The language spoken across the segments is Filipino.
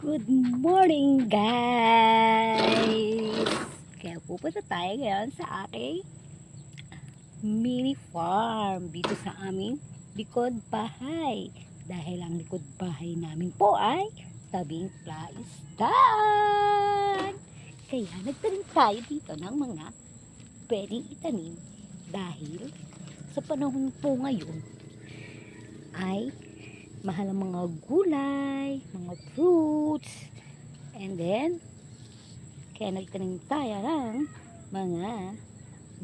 Good morning, guys! Kaya pupunta tayo ngayon sa aking mini farm dito sa aming likod bahay. Dahil ang likod bahay namin po ay tabing plaisdaan. Kaya nagtanim tayo dito ng mga pwedeng itanim dahil sa panahon po ngayon ay mahal ang mga gulay, mga fruits, and then, kaya nagtanim tayo ng mga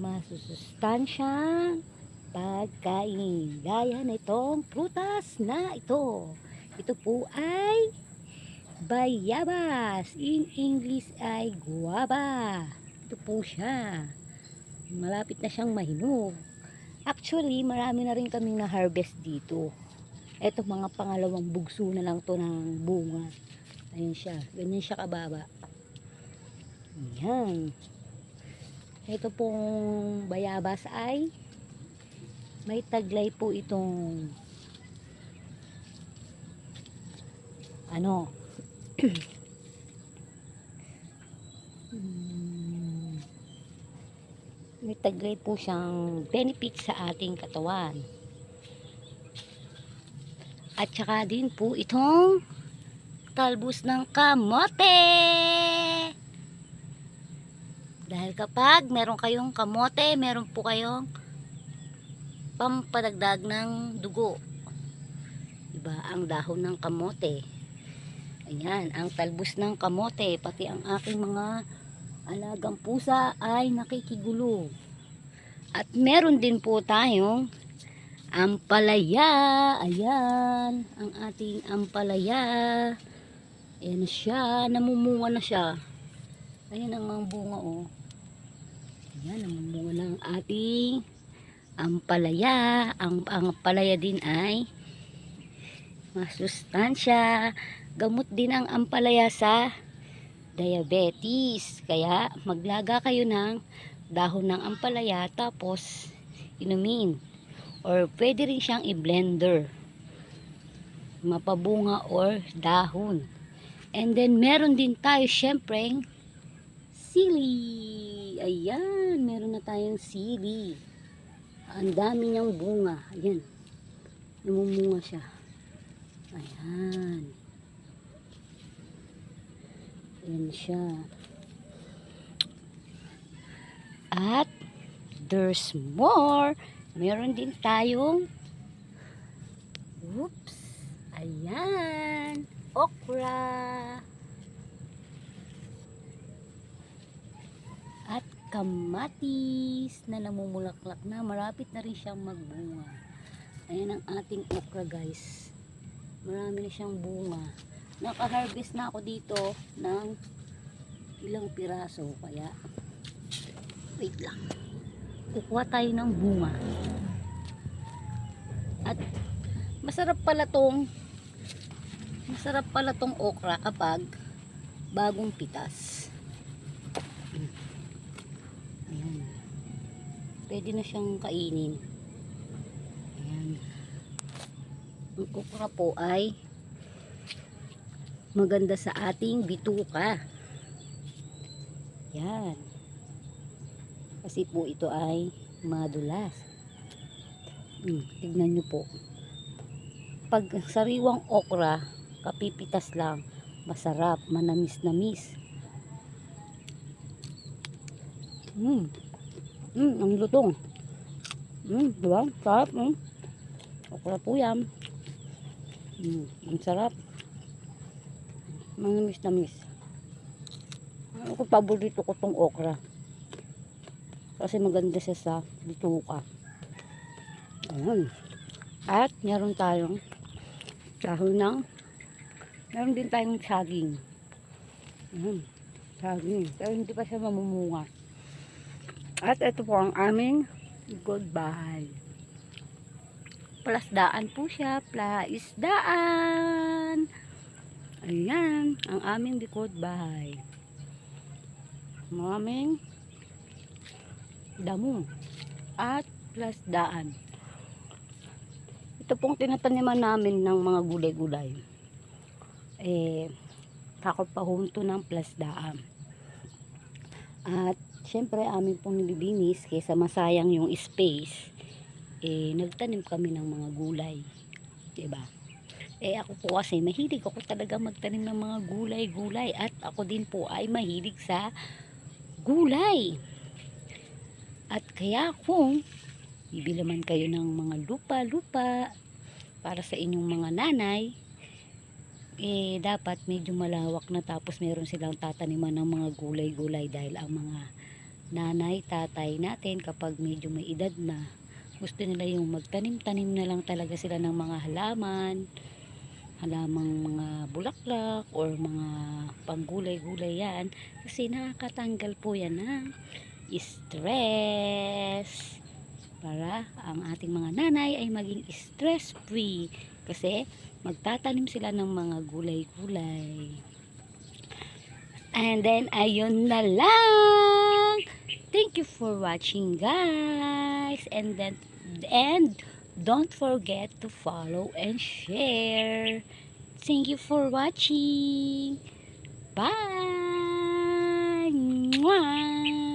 masusustansyang pagkain. Gaya nitong prutas na ito. Ito po ay bayabas. In English ay guava. Ito po siya. Malapit na siyang mahinog. Actually, marami na rin kaming na-harvest dito. Eto mga pangalawang bugso na lang to ng bunga. Ayun siya. Ganyan siya kababa. Ayan. Ito pong bayabas ay may taglay po itong ano may taglay po siyang benefit sa ating katawan. At saka din po itong talbos ng kamote. Dahil kapag meron kayong kamote, meron po kayong pampadagdag ng dugo. Diba? Ang dahon ng kamote. Ayan, ang talbos ng kamote. Pati ang aking mga alagang pusa ay nakikigulo. At meron din po tayong ampalaya. Ayan, ang ating ampalaya. Ayan na siya, namumunga na siya. Ayan ang mga bunga, oh. Ayan, namumunga na ang ating ampalaya. Ang ampalaya din ay masustansya. Gamot din ang ampalaya sa diabetes. Kaya maglaga kayo ng dahon ng ampalaya tapos inumin. Or pwede rin siyang i-blender. Mapabunga or dahon. And then meron din tayo syempreng sili. Ayan, meron na tayong sili. Ang dami niyang bunga. Ayan. Namumunga siya. Ayan. Ayan siya. At there's more. Meron din tayong ayan, okra at kamatis na namumulaklak na, marapit na rin siyang magbunga. Ayan ang ating okra, guys. Marami na siyang bunga. Naka-harvest na ako dito ng ilang piraso, kaya wait lang, kukuha tayo ng bunga. At masarap pala tong okra kapag bagong pitas. Ayan. Pwede na siyang kainin. Ayan. Ang okra po ay maganda sa ating bituka. Yan. Kasi po ito ay madulas. Tignan nyo po. Pag sariwang okra, kapipitas lang, masarap, manamis-namis. Ang lutong. Diba? Sarap. Okra po yan. Ang sarap. Manamis-namis. Ako, paborito ko tong okra. Kasi maganda siya sa bituka. Ayan. At meron tayong meron din tayong saging. Saging. Pero hindi pa siya mamumunga. At ito po ang aming goodbye. Plasdaan po siya. Plaisdaan. Ayan. Ang aming likod bahay. Maraming damo at plasdaan. Ito pong tinataniman namin ng mga gulay-gulay. nakakapahunto ng plasdaan. At syempre amin pong nililinis kaysa masayang yung space, nagtanim kami ng mga gulay, 'di ba? Ako po kasi mahilig ako talaga magtanim ng mga gulay-gulay at ako din po ay mahilig sa gulay. At kaya kung bibili man kayo ng mga lupa-lupa para sa inyong mga nanay, dapat medyo malawak na, tapos meron silang tataniman ng mga gulay-gulay, dahil ang mga nanay, tatay natin kapag medyo may edad na, gusto nila yung magtanim-tanim na lang talaga sila ng mga halamang mga bulaklak or mga panggulay-gulay yan, kasi nakakatanggal po yan ng stress, para ang ating mga nanay ay maging stress free, kasi magtatanim sila ng mga gulay-gulay. And then ayun na lang, thank you for watching guys, and don't forget to follow and share. Thank you for watching. Bye. Mwah.